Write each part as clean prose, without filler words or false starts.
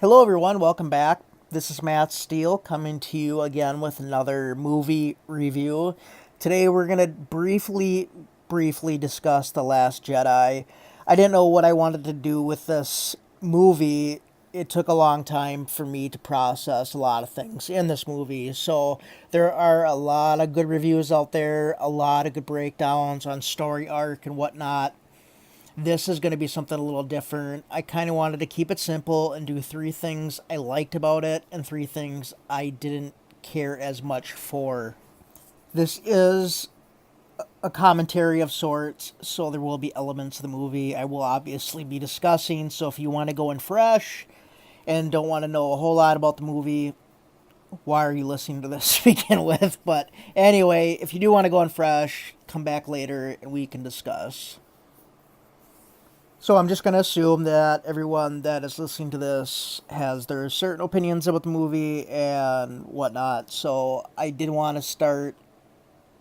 Hello, everyone. Welcome back. This is Matt Steele coming to you again with another movie review. Today, we're going to briefly discuss The Last Jedi. I didn't know what I wanted to do with this movie. It took a long time for me to process a lot of things in this movie. So, there are a lot of good reviews out there, a lot of good breakdowns on story arc and whatnot. This is going to be something a little different. I kind of wanted to keep it simple and do three things I liked about it and three things I didn't care as much for. This is a commentary of sorts, so there will be elements of the movie I will obviously be discussing. So if you want to go in fresh and don't want to know a whole lot about the movie, why are you listening to this to begin with? But anyway, if you do want to go in fresh, come back later and we can discuss. So I'm just going to assume that everyone that is listening to this has their certain opinions about the movie and whatnot. So I did want to start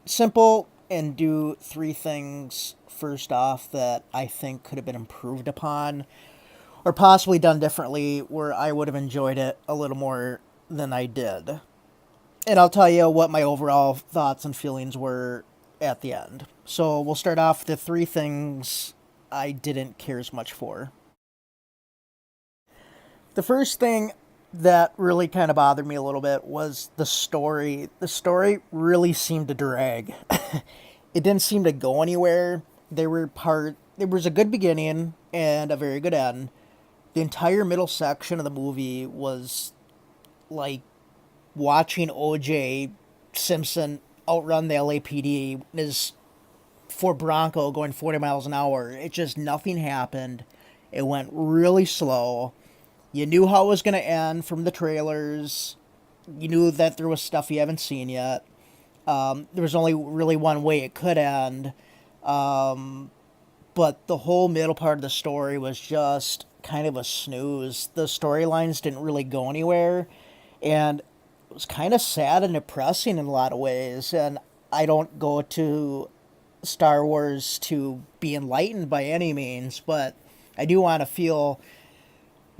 simple and do three things first off that I think could have been improved upon or possibly done differently where I would have enjoyed it a little more than I did. And I'll tell you what my overall thoughts and feelings were at the end. So we'll start off with the three things I didn't care as much for. The first thing that really kind of bothered me a little bit was the story. The story really seemed to drag. It didn't seem to go anywhere. There was a good beginning and a very good end. The entire middle section of the movie was like watching OJ Simpson outrun the LAPD in his Ford Bronco going 40 miles an hour. It just, nothing happened. It went really slow. You knew how it was going to end from the trailers. You knew that there was stuff you haven't seen yet. There was only really one way it could end. But the whole middle part of the story was just kind of a snooze. The storylines didn't really go anywhere. And it was kind of sad and depressing in a lot of ways. And I don't go to Star Wars to be enlightened by any means, but I do want to feel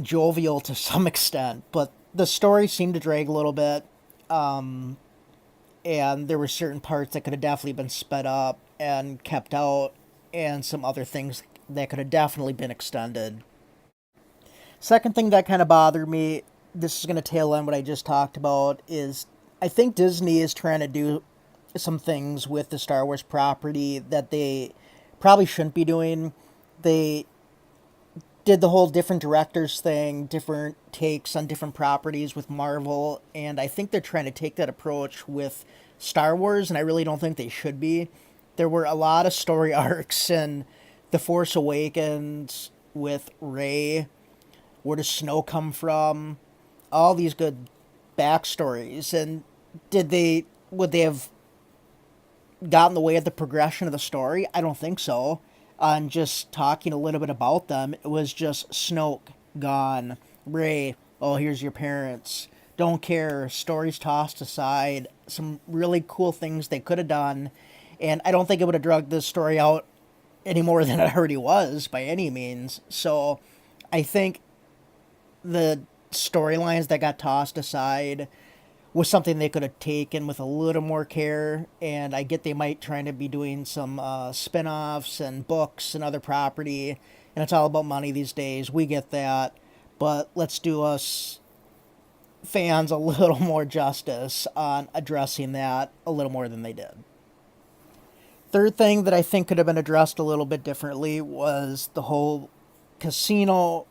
jovial to some extent. But the story seemed to drag a little bit, and there were certain parts that could have definitely been sped up and kept out, and some other things that could have definitely been extended. Second thing that kind of bothered me, this is going to tail end what I just talked about, is I think Disney is trying to do some things with the Star Wars property that they probably shouldn't be doing. They did the whole different directors thing, different takes on different properties with Marvel, and I think they're trying to take that approach with Star Wars, and I really don't think they should be. There were a lot of story arcs in The Force Awakens with Rey. Where does Snow come from? All these good backstories, and would they have got in the way of the progression of the story? I don't think so. On just talking a little bit about them, it was just Snoke, gone. Rey, oh, here's your parents. Don't care. Stories tossed aside. Some really cool things they could have done. And I don't think it would have dragged this story out any more than it already was by any means. So I think the storylines that got tossed aside was something they could have taken with a little more care. And I get they might try to be doing some spin-offs and books and other property, and it's all about money these days. We get that, but let's do us fans a little more justice on addressing that a little more than they did. Third thing that I think could have been addressed a little bit differently was the whole casino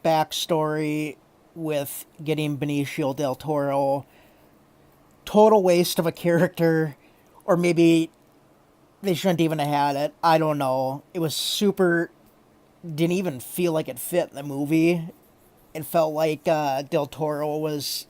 backstory with getting Benicio del Toro. Total waste of a character, or maybe they shouldn't even have had it. I don't know. It was super, didn't even feel like it fit in the movie. It felt like Del Toro was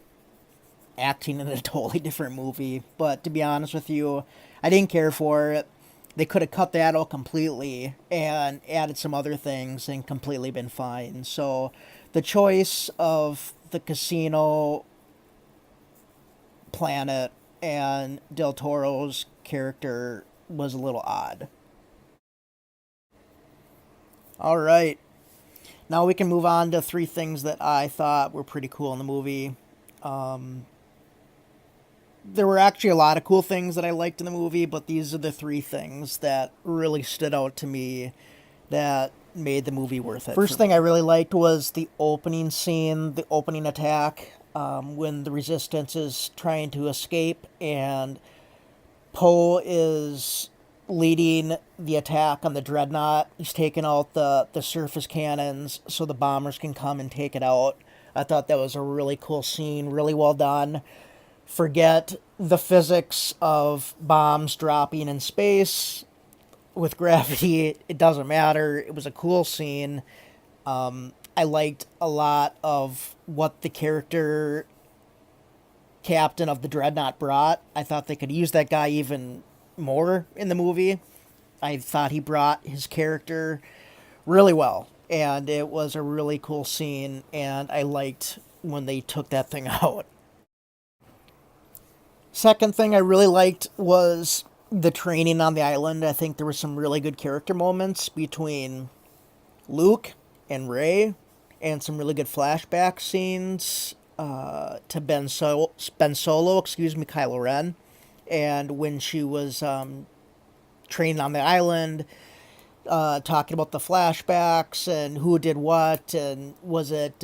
acting in a totally different movie. But to be honest with you, I didn't care for it. They could have cut that out completely and added some other things and completely been fine. So the choice of the casino planet and Del Toro's character was a little odd. All right. Now we can move on to three things that I thought were pretty cool in the movie. Um, there were actually a lot of cool things that I liked in the movie, but these are the three things that really stood out to me that made the movie worth it. First thing I really liked was the opening scene, the opening attack, when the Resistance is trying to escape and Poe is leading the attack on the dreadnought. He's taking out the surface cannons so the bombers can come and take it out. I thought that was a really cool scene, really well done. Forget the physics of bombs dropping in space with gravity. It doesn't matter. It was a cool scene. I liked a lot of what the character captain of the dreadnought brought. I thought they could use that guy even more in the movie. I thought he brought his character really well, and it was a really cool scene, and I liked when they took that thing out. Second thing I really liked was the training on the island. I think there were some really good character moments between Luke and Rey, and some really good flashback scenes to Ben Solo, Kylo Ren, and when she was training on the island, talking about the flashbacks and who did what, and was it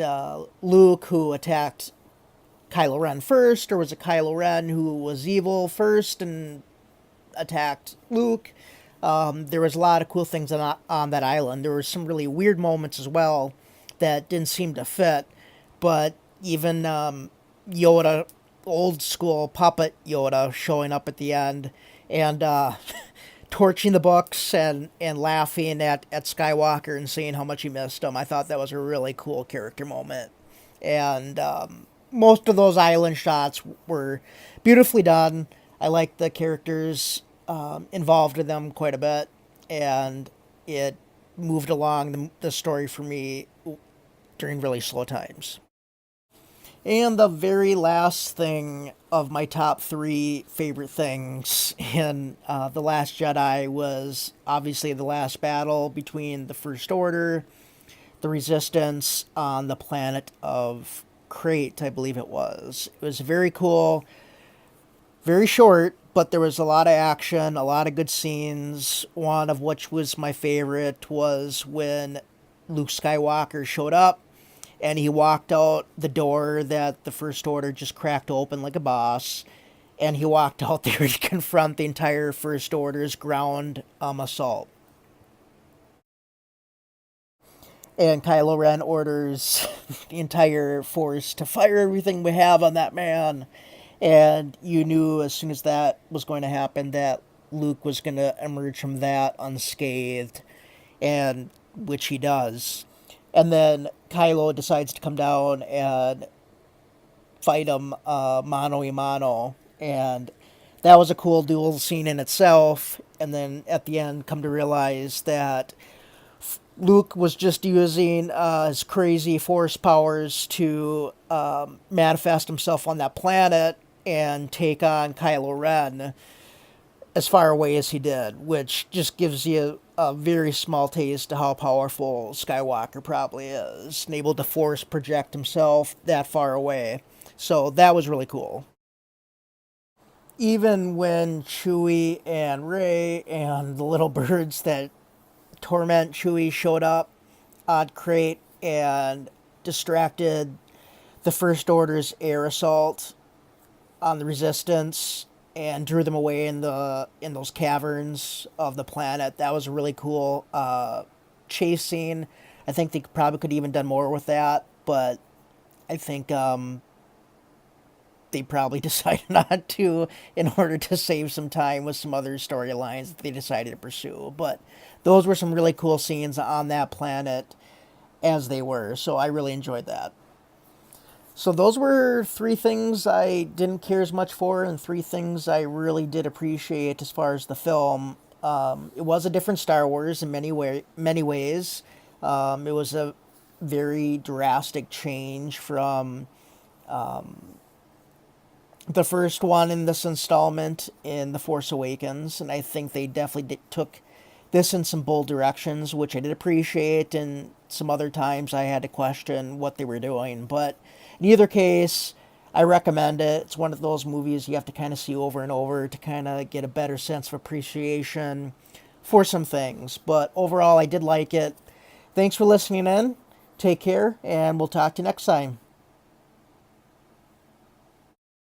Luke who attacked Kylo Ren first, or was it Kylo Ren who was evil first and attacked Luke? There was a lot of cool things on that island. There were some really weird moments as well that didn't seem to fit, but even Yoda, old school puppet Yoda, showing up at the end and torching the books and laughing at Skywalker and saying how much he missed him. I thought that was a really cool character moment. And most of those island shots were beautifully done. I liked the characters involved in them quite a bit, and it moved along the story for me during really slow times. And the very last thing of my top three favorite things in The Last Jedi was obviously the last battle between the First Order, the Resistance on the planet of Crate, I believe it was. It was very cool, very short, but there was a lot of action, a lot of good scenes. One of which was my favorite was when Luke Skywalker showed up and he walked out the door that the First Order just cracked open like a boss, and he walked out there to confront the entire First Order's ground assault. And Kylo Ren orders the entire force to fire everything we have on that man. And you knew as soon as that was going to happen that Luke was going to emerge from that unscathed, and which he does. And then Kylo decides to come down and fight him mano a mano. And that was a cool duel scene in itself. And then at the end, come to realize that Luke was just using his crazy force powers to manifest himself on that planet and take on Kylo Ren as far away as he did, which just gives you a very small taste of how powerful Skywalker probably is, and able to force project himself that far away. So that was really cool. Even when Chewie and Rey and the little birds that torment Chewie showed up on Crate and distracted the First Order's air assault on the Resistance and drew them away in those caverns of the planet. That was a really cool chase scene. I think they probably could have even done more with that, but I think they probably decided not to in order to save some time with some other storylines that they decided to pursue. But those were some really cool scenes on that planet as they were, so I really enjoyed that. So those were three things I didn't care as much for, and three things I really did appreciate as far as the film. It was a different Star Wars in many ways. It was a very drastic change from the first one in this installment in The Force Awakens, and I think they definitely this in some bold directions, which I did appreciate, and some other times I had to question what they were doing. But in either case, I recommend it. It's one of those movies you have to kind of see over and over to kind of get a better sense of appreciation for some things. But overall, I did like it. Thanks for listening in. Take care, and we'll talk to you next time.